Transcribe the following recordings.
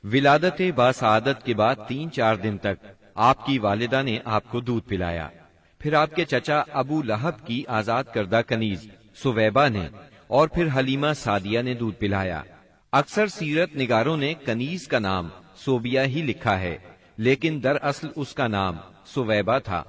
ولادت باسعادت کے بعد 3-4 دن تک آپ کی والدہ نے آپ کو دودھ پلایا. پھر آپ کے چچا ابو لہب کی آزاد کردہ کنیز سویبہ نے اور پھر حلیمہ سعدیہ نے دودھ پلایا. اکثر سیرت نگاروں نے کنیز کا نام صوبیہ ہی لکھا ہے، لیکن دراصل اس کا نام سویبہ تھا.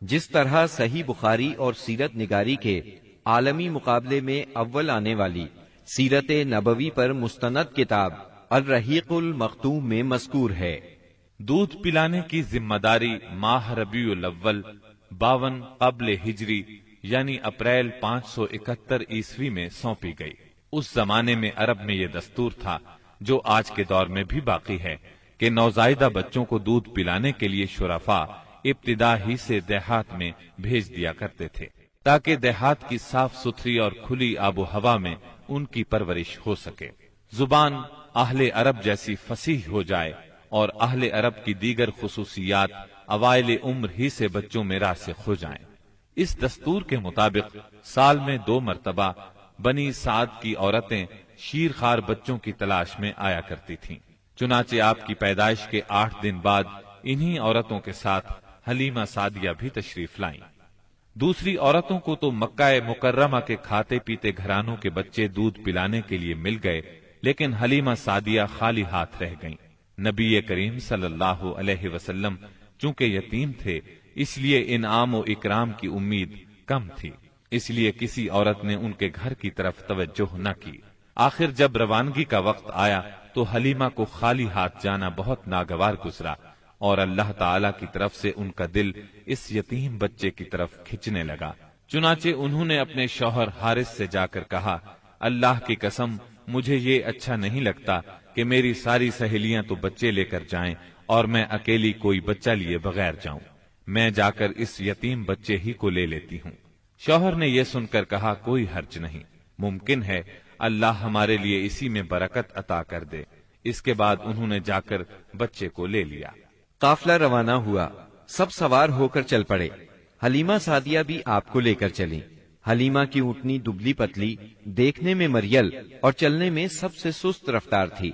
جس طرح صحیح بخاری اور سیرت نگاری کے عالمی مقابلے میں اول آنے والی سیرت نبوی پر مستند کتاب الرحیق المختوم میں مذکور ہے. دودھ پلانے کی ذمہ داری ماہ ربیع الاول 52 قبل ہجری یعنی اپریل 571 عیسوی میں سونپی گئی. اس زمانے میں عرب میں یہ دستور تھا جو آج کے دور میں بھی باقی ہے کہ نوزائیدہ بچوں کو دودھ پلانے کے لیے شرفاء ابتدا ہی سے دیہات میں بھیج دیا کرتے تھے تاکہ دیہات کی صاف ستھری اور کھلی آب و ہوا میں ان کی پرورش ہو سکے. زبان اہل عرب جیسی فصیح ہو جائے اور اہل عرب کی دیگر خصوصیات اوائل عمر ہی سے بچوں میں راسخ ہو جائیں. اس دستور کے مطابق سال میں 2 مرتبہ بنی سعد کی عورتیں شیرخوار بچوں کی تلاش میں آیا کرتی تھیں. چنانچہ آپ کی پیدائش کے 8 دن بعد انہی عورتوں کے ساتھ حلیمہ سعدیہ بھی تشریف لائیں. دوسری عورتوں کو تو مکہ مکرمہ کے کھاتے پیتے گھرانوں کے بچے دودھ پلانے کے لیے مل گئے، لیکن حلیمہ سعدیہ خالی ہاتھ رہ گئیں. نبی کریم صلی اللہ علیہ وسلم چونکہ یتیم تھے اس لیے انعام و اکرام کی امید کم تھی، اس لیے کسی عورت نے ان کے گھر کی طرف توجہ نہ کی. آخر جب روانگی کا وقت آیا تو حلیمہ کو خالی ہاتھ جانا بہت ناگوار گزرا اور اللہ تعالی کی طرف سے ان کا دل اس یتیم بچے کی طرف کھنچنے لگا. چنانچہ انہوں نے اپنے شوہر حارث سے جا کر کہا، اللہ کی قسم مجھے یہ اچھا نہیں لگتا کہ میری ساری سہیلیاں تو بچے لے کر جائیں اور میں اکیلی کوئی بچہ لیے بغیر جاؤں. میں جا کر اس یتیم بچے ہی کو لے لیتی ہوں. شوہر نے یہ سن کر کہا، کوئی حرج نہیں، ممکن ہے اللہ ہمارے لیے اسی میں برکت عطا کر دے. اس کے بعد انہوں نے جا کر بچے کو لے لیا. قافلہ روانہ ہوا، سب سوار ہو کر چل پڑے. حلیمہ سعدیہ بھی آپ کو لے کر چلی. حلیمہ کی اونٹنی دبلی پتلی، دیکھنے میں مریل اور چلنے میں سب سے سست رفتار تھی،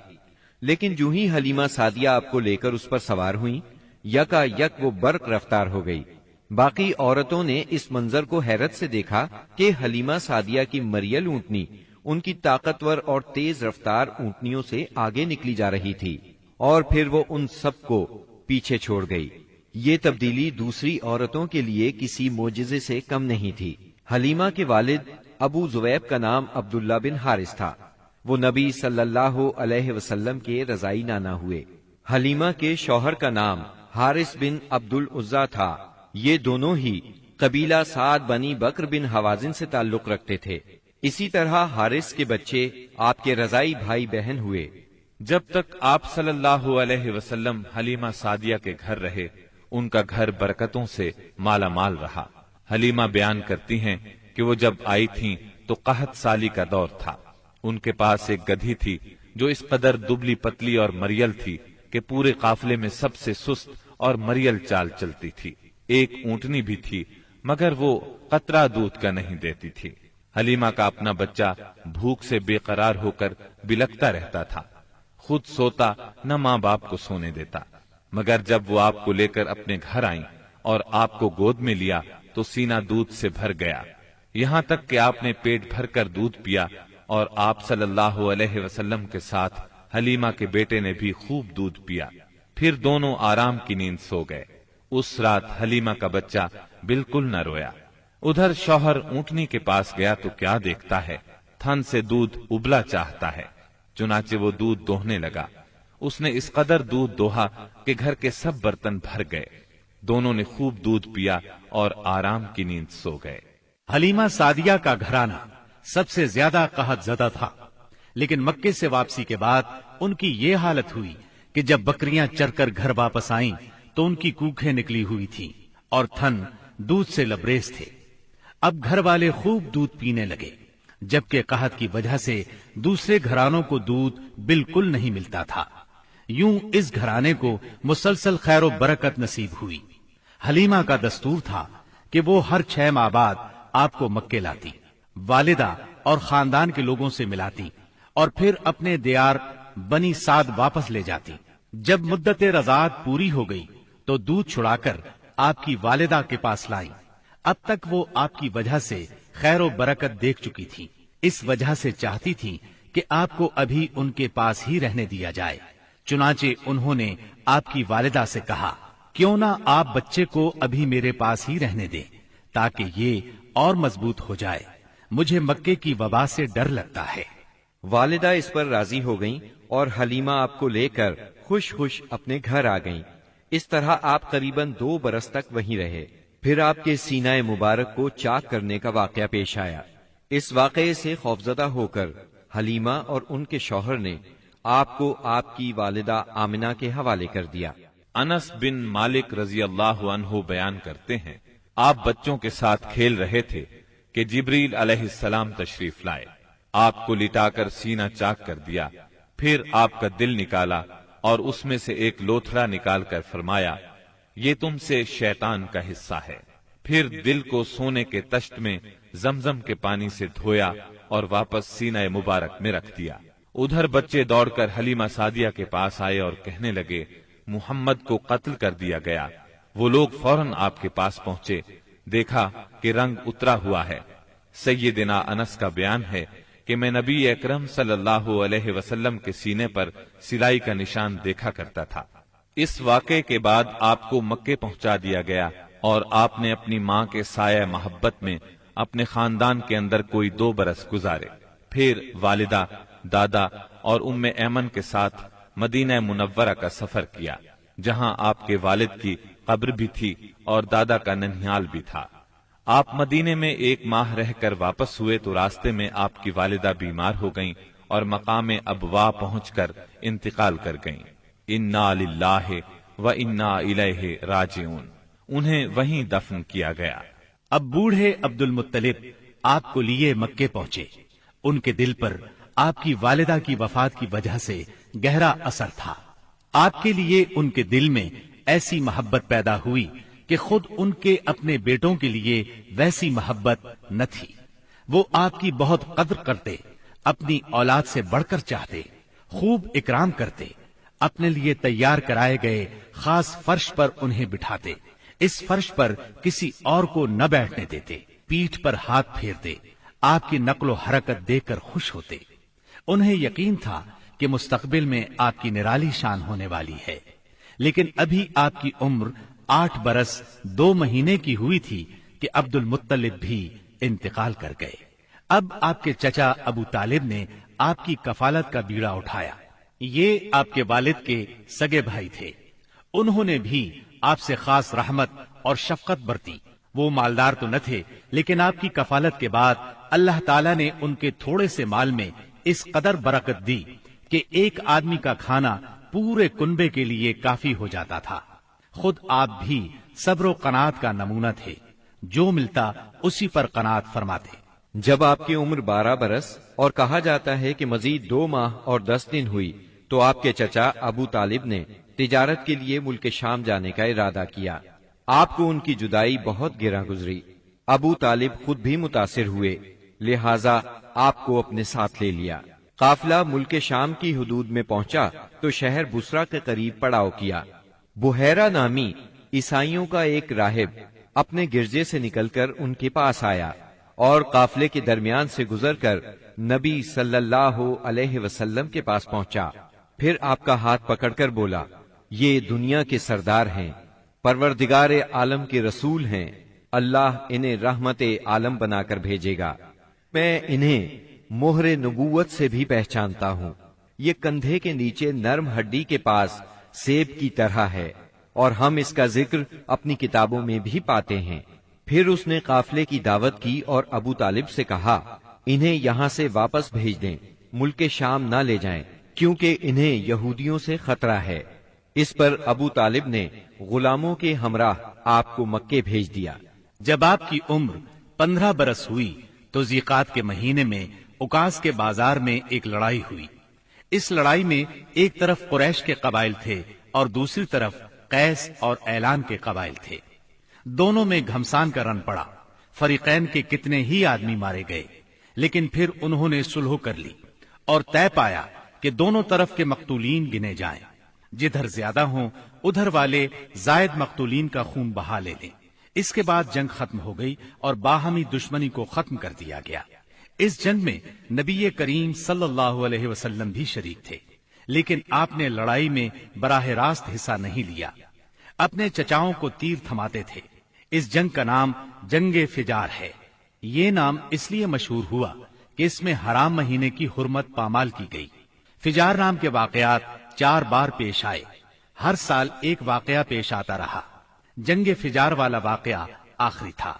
لیکن جو ہی حلیمہ سعدیہ آپ کو لے کر اس پر سوار ہوئیں یکا یک وہ برق رفتار ہو گئی. باقی عورتوں نے اس منظر کو حیرت سے دیکھا کہ حلیمہ سعدیہ کی مریل اونٹنی ان کی طاقتور اور تیز رفتار اونٹنیوں سے آگے نکلی جا رہی تھی اور پھر وہ ان سب کو پیچھے چھوڑ گئی. یہ تبدیلی دوسری عورتوں کے لیے کسی معجزے سے کم نہیں تھی. حلیمہ کے والد ابو زویب کا نام عبداللہ بن حارث تھا. وہ نبی صلی اللہ علیہ وسلم کے رضائی نانا ہوئے. حلیمہ کے شوہر کا نام حارث بن عبد العزا تھا. یہ دونوں ہی قبیلہ سعد بنی بکر بن حوازن سے تعلق رکھتے تھے. اسی طرح حارث کے بچے آپ کے رضائی بھائی بہن ہوئے. جب تک آپ صلی اللہ علیہ وسلم حلیمہ سعدیہ کے گھر رہے ان کا گھر برکتوں سے مالا مال رہا. حلیمہ بیان کرتی ہیں کہ وہ جب آئی تھیں تو قحط سالی کا دور تھا. ان کے پاس ایک گدھی تھی جو اس قدر دبلی پتلی اور مریل تھی کہ پورے قافلے میں سب سے سست اور مریل چال چلتی تھی. ایک اونٹنی بھی تھی مگر وہ قطرہ دودھ کا نہیں دیتی تھی. حلیمہ کا اپنا بچہ بھوک سے بے قرار ہو کر بلکتا رہتا تھا. خود سوتا نہ ماں باپ کو سونے دیتا. مگر جب وہ آپ کو لے کر اپنے گھر آئیں اور آپ کو گود میں لیا تو سینہ دودھ سے بھر گیا، یہاں تک کہ آپ نے پیٹ بھر کر دودھ پیا اور آپ صلی اللہ علیہ وسلم کے ساتھ حلیمہ کے بیٹے نے بھی خوب دودھ پیا. پھر دونوں آرام کی نیند سو گئے. اس رات حلیمہ کا بچہ بالکل نہ رویا. ادھر شوہر اونٹنی کے پاس گیا تو کیا دیکھتا ہے، تھن سے دودھ ابلا چاہتا ہے. چنانچہ وہ دودھ دوہنے لگا. اس نے اس قدر دودھ دوہا کہ گھر کے سب برتن بھر گئے. دونوں نے خوب دودھ پیا اور آرام کی نیند سو گئے. حلیمہ سعدیہ کا گھرانہ سب سے زیادہ قحط زدہ تھا، لیکن مکے سے واپسی کے بعد ان کی یہ حالت ہوئی کہ جب بکریاں چر کر گھر واپس آئیں تو ان کی کوکھیں نکلی ہوئی تھیں اور تھن دودھ سے لبریز تھے. اب گھر والے خوب دودھ پینے لگے، جبکہ قحط کی وجہ سے دوسرے گھرانوں کو دودھ بالکل نہیں ملتا تھا. یوں اس گھرانے کو مسلسل خیر و برکت نصیب ہوئی. حلیمہ کا دستور تھا کہ وہ ہر 6 ماہ بعد آپ کو مکے لاتی، والدہ اور خاندان کے لوگوں سے ملاتی اور پھر اپنے دیار بنی سعد واپس لے جاتی. جب مدت رضاعت پوری ہو گئی تو دودھ چھڑا کر آپ کی والدہ کے پاس لائیں۔ اب تک وہ آپ کی وجہ سے خیر و برکت دیکھ چکی تھی، اس وجہ سے چاہتی تھی کہ آپ کو ابھی ان کے پاس ہی رہنے دیا جائے۔ چنانچہ انہوں نے آپ کی والدہ سے کہا، کیوں نہ آپ بچے کو ابھی میرے پاس ہی رہنے دیں تاکہ یہ اور مضبوط ہو جائے، مجھے مکے کی وبا سے ڈر لگتا ہے۔ والدہ اس پر راضی ہو گئیں اور حلیمہ آپ کو لے کر خوش خوش اپنے گھر آ گئیں۔ اس طرح آپ قریباً 2 برس تک وہیں رہے۔ پھر آپ کے سینہ مبارک کو چاک کرنے کا واقعہ پیش آیا۔ اس واقعے سے خوفزدہ ہو کر حلیمہ اور ان کے شوہر نے آپ کو آپ کی والدہ آمنہ کے حوالے کر دیا۔ انس بن مالک رضی اللہ عنہ بیان کرتے ہیں، آپ بچوں کے ساتھ کھیل رہے تھے کہ جبریل علیہ السلام تشریف لائے، آپ کو لٹا کر سینہ چاک کر دیا، پھر آپ کا دل نکالا اور اس میں سے ایک لوتھڑا نکال کر فرمایا، یہ تم سے شیطان کا حصہ ہے۔ پھر دل کو سونے کے تشت میں زمزم کے پانی سے دھویا اور واپس سینہ مبارک میں رکھ دیا۔ ادھر بچے دوڑ کر حلیمہ سعدیہ کے پاس آئے اور کہنے لگے، محمد کو قتل کر دیا گیا۔ وہ لوگ فوراً آپ کے پاس پہنچے، دیکھا کہ رنگ اترا ہوا ہے۔ سیدنا انس کا بیان ہے کہ میں نبی اکرم صلی اللہ علیہ وسلم کے سینے پر سلائی کا نشان دیکھا کرتا تھا۔ اس واقعے کے بعد آپ کو مکے پہنچا دیا گیا اور آپ نے اپنی ماں کے سایہ محبت میں اپنے خاندان کے اندر کوئی 2 برس گزارے۔ پھر والدہ، دادا اور ام ایمن کے ساتھ مدینہ منورہ کا سفر کیا، جہاں آپ کے والد کی قبر بھی تھی اور دادا کا ننھیال بھی تھا۔ آپ مدینے میں 1 ماہ رہ کر واپس ہوئے تو راستے میں آپ کی والدہ بیمار ہو گئیں اور مقام ابوا پہنچ کر انتقال کر گئیں۔ انا للہ و انا الیہ راجعون، انہیں وہیں دفن کیا گیا۔ اب بوڑھے عبد المطلب آپ کو لیے مکے پہنچے۔ ان کے دل پر آپ کی والدہ کی وفات کی وجہ سے گہرا اثر تھا۔ آپ کے لیے ان کے دل میں ایسی محبت پیدا ہوئی کہ خود ان کے اپنے بیٹوں کے لیے ویسی محبت نہ تھی۔ وہ آپ کی بہت قدر کرتے، اپنی اولاد سے بڑھ کر چاہتے، خوب اکرام کرتے، اپنے لیے تیار کرائے گئے خاص فرش پر انہیں بٹھاتے، اس فرش پر کسی اور کو نہ بیٹھنے دیتے، پیٹھ پر ہاتھ پھیرتے، آپ کی نقل و حرکت دیکھ کر خوش ہوتے۔ انہیں یقین تھا کہ مستقبل میں آپ کی نرالی شان ہونے والی ہے، لیکن ابھی آپ کی عمر 8 برس 2 مہینے کی ہوئی تھی کہ عبد المطلب بھی انتقال کر گئے۔ اب آپ کے چچا ابو طالب نے آپ کی کفالت کا بیڑا اٹھایا۔ یہ آپ کے والد کے سگے بھائی تھے، انہوں نے بھی آپ سے خاص رحمت اور شفقت برتی۔ وہ مالدار تو نہ تھے، لیکن آپ کی کفالت کے بعد اللہ تعالیٰ نے ان کے تھوڑے سے مال میں اس قدر برکت دی کہ ایک آدمی کا کھانا پورے کنبے کے لیے کافی ہو جاتا تھا۔ خود آپ بھی صبر و قناعت کا نمونہ تھے، جو ملتا اسی پر قناعت فرماتے۔ جب آپ کی عمر 12 برس اور کہا جاتا ہے کہ مزید 2 ماہ اور 10 دن ہوئی تو آپ کے چچا ابو طالب نے تجارت کے لیے ملک شام جانے کا ارادہ کیا۔ آپ کو ان کی جدائی بہت گراں گزری۔ ابو طالب خود بھی متاثر ہوئے، لہذا آپ کو اپنے ساتھ لے لیا۔ قافلہ ملک شام کی حدود میں پہنچا تو شہر بصرہ کے قریب پڑاؤ کیا۔ بحیرہ نامی عیسائیوں کا ایک راہب اپنے گرجے سے نکل کر ان کے پاس آیا اور قافلے کے درمیان سے گزر کر نبی صلی اللہ علیہ وسلم کے پاس پہنچا۔ پھر آپ کا ہاتھ پکڑ کر بولا، یہ دنیا کے سردار ہیں، پروردگار عالم کے رسول ہیں، اللہ انہیں رحمت عالم بنا کر بھیجے گا۔ میں انہیں مہر نبوت سے بھی پہچانتا ہوں۔ یہ کندھے کے نیچے نرم ہڈی کے پاس سیب کی طرح ہے، اور ہم اس کا ذکر اپنی کتابوں میں بھی پاتے ہیں۔ پھر اس نے قافلے کی دعوت کی اور ابو طالب سے کہا، انہیں یہاں سے واپس بھیج دیں، ملک شام نہ لے جائیں، کیونکہ انہیں یہودیوں سے خطرہ ہے۔ اس پر ابو طالب نے غلاموں کے ہمراہ آپ کو مکے بھیج دیا۔ جب آپ کی عمر 15 برس ہوئی تو ذیقات کے مہینے میں اوکاس کے بازار میں ایک لڑائی ہوئی۔ اس لڑائی میں ایک طرف قریش کے قبائل تھے اور دوسری طرف قیس اور اعلان کے قبائل تھے۔ دونوں میں گھمسان کا رن پڑا، فریقین کے کتنے ہی آدمی مارے گئے، لیکن پھر انہوں نے صلح کر لی اور طے پایا کہ دونوں طرف کے مقتولین گنے جائیں۔ جدھر زیادہ ہوں ادھر والے زائد مقتولین کا خون بہا لے لیں۔ اس کے بعد جنگ ختم ہو گئی اور باہمی دشمنی کو ختم کر دیا گیا۔ اس جنگ میں نبی کریم صلی اللہ علیہ وسلم بھی شریک تھے، لیکن آپ نے لڑائی میں براہ راست حصہ نہیں لیا، اپنے چچاؤں کو تیر تھماتے تھے۔ اس جنگ کا نام جنگ فجار ہے۔ یہ نام اس لیے مشہور ہوا کہ اس میں حرام مہینے کی حرمت پامال کی گئی۔ فجار نام کے واقعات 4 بار پیش آئے، ہر سال ایک واقعہ پیش آتا رہا۔ جنگ فجار والا واقعہ آخری تھا۔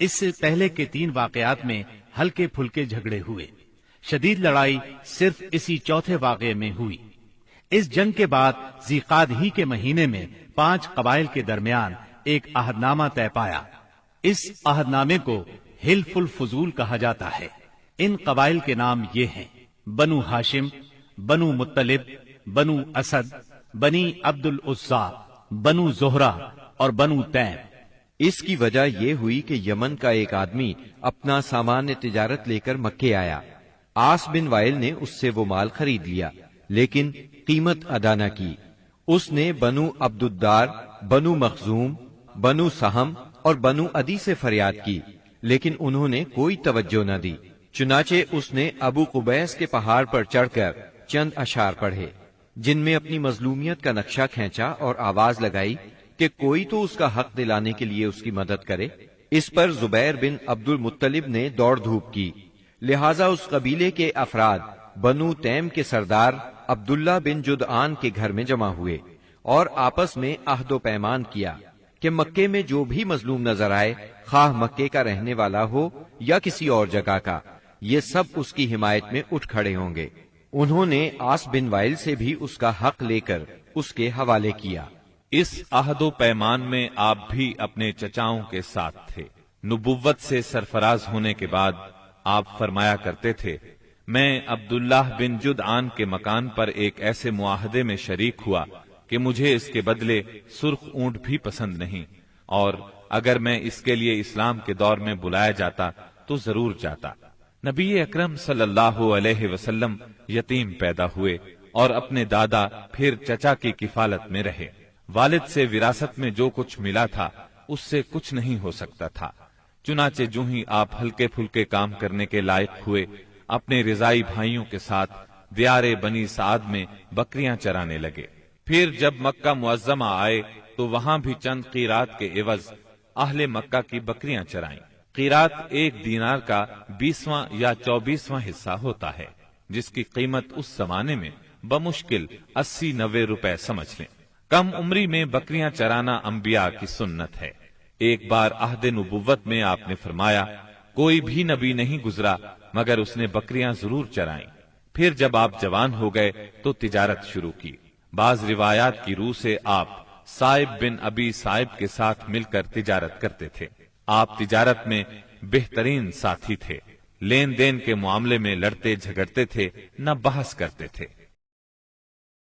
اس سے پہلے کے 3 واقعات میں ہلکے پھلکے جھگڑے ہوئے، شدید لڑائی صرف اسی چوتھے واقعے میں ہوئی۔ اس جنگ کے بعد ذیقعد ہی کے مہینے میں 5 قبائل کے درمیان ایک عہد نامہ طے پایا۔ اس عہد نامے کو حلف الفضول کہا جاتا ہے۔ ان قبائل کے نام یہ ہیں: بنو ہاشم، بنو مطلب، بنو اسد، بنی عبد العزا، بنو زہرہ اور بنو تیم۔ اس کی وجہ یہ ہوئی کہ یمن کا ایک آدمی اپنا سامان تجارت لے کر مکے آیا۔ آس بن وائل نے اس سے وہ مال خرید لیا، لیکن قیمت ادا نہ کی۔ اس نے بنو عبد الدار، بنو مخزوم، بنو سہم اور بنو عدی سے فریاد کی، لیکن انہوں نے کوئی توجہ نہ دی۔ چنانچہ اس نے ابو قبیس کے پہاڑ پر چڑھ کر چند اشعار پڑھے، جن میں اپنی مظلومیت کا نقشہ کھینچا اور آواز لگائی کہ کوئی تو اس کا حق دلانے کے لیے اس کی مدد کرے۔ اس پر زبیر بن عبد المطلب نے دوڑ دھوپ کی، لہذا اس قبیلے کے افراد بنو تیم کے سردار عبداللہ بن جدعان کے گھر میں جمع ہوئے اور آپس میں عہد و پیمان کیا کہ مکے میں جو بھی مظلوم نظر آئے، خواہ مکے کا رہنے والا ہو یا کسی اور جگہ کا، یہ سب اس کی حمایت میں اٹھ کھڑے ہوں گے۔ انہوں نے آس بن وائل سے بھی اس کا حق لے کر اس کے حوالے کیا۔ اس عہد و پیمان میں آپ بھی اپنے چچاؤں کے ساتھ تھے۔ نبوت سے سرفراز ہونے کے بعد آپ فرمایا کرتے تھے، میں عبداللہ بن جدعان کے مکان پر ایک ایسے معاہدے میں شریک ہوا کہ مجھے اس کے بدلے سرخ اونٹ بھی پسند نہیں، اور اگر میں اس کے لیے اسلام کے دور میں بلایا جاتا تو ضرور جاتا۔ نبی اکرم صلی اللہ علیہ وسلم یتیم پیدا ہوئے اور اپنے دادا پھر چچا کی کفالت میں رہے۔ والد سے وراثت میں جو کچھ ملا تھا اس سے کچھ نہیں ہو سکتا تھا۔ چنانچہ جو ہی آپ ہلکے پھلکے کام کرنے کے لائق ہوئے، اپنے رضائی بھائیوں کے ساتھ دیار بنی سعد میں بکریاں چرانے لگے۔ پھر جب مکہ معظمہ آئے تو وہاں بھی چند قیرات کے عوض اہل مکہ کی بکریاں چرائیں۔ قیرات 1 دینار کا 20واں یا 24واں حصہ ہوتا ہے، جس کی قیمت اس زمانے میں بمشکل 80-90 روپے سمجھ لیں۔ کم عمری میں بکریاں چرانا انبیاء کی سنت ہے۔ ایک بار عہد نبوت میں آپ نے فرمایا، کوئی بھی نبی نہیں گزرا مگر اس نے بکریاں ضرور چرائیں۔ پھر جب آپ جوان ہو گئے تو تجارت شروع کی۔ بعض روایات کی روح سے آپ صائب بن ابی صائب کے ساتھ مل کر تجارت کرتے تھے۔ آپ تجارت میں بہترین ساتھی تھے، لین دین کے معاملے میں لڑتے جھگڑتے تھے، نہ بحث کرتے تھے۔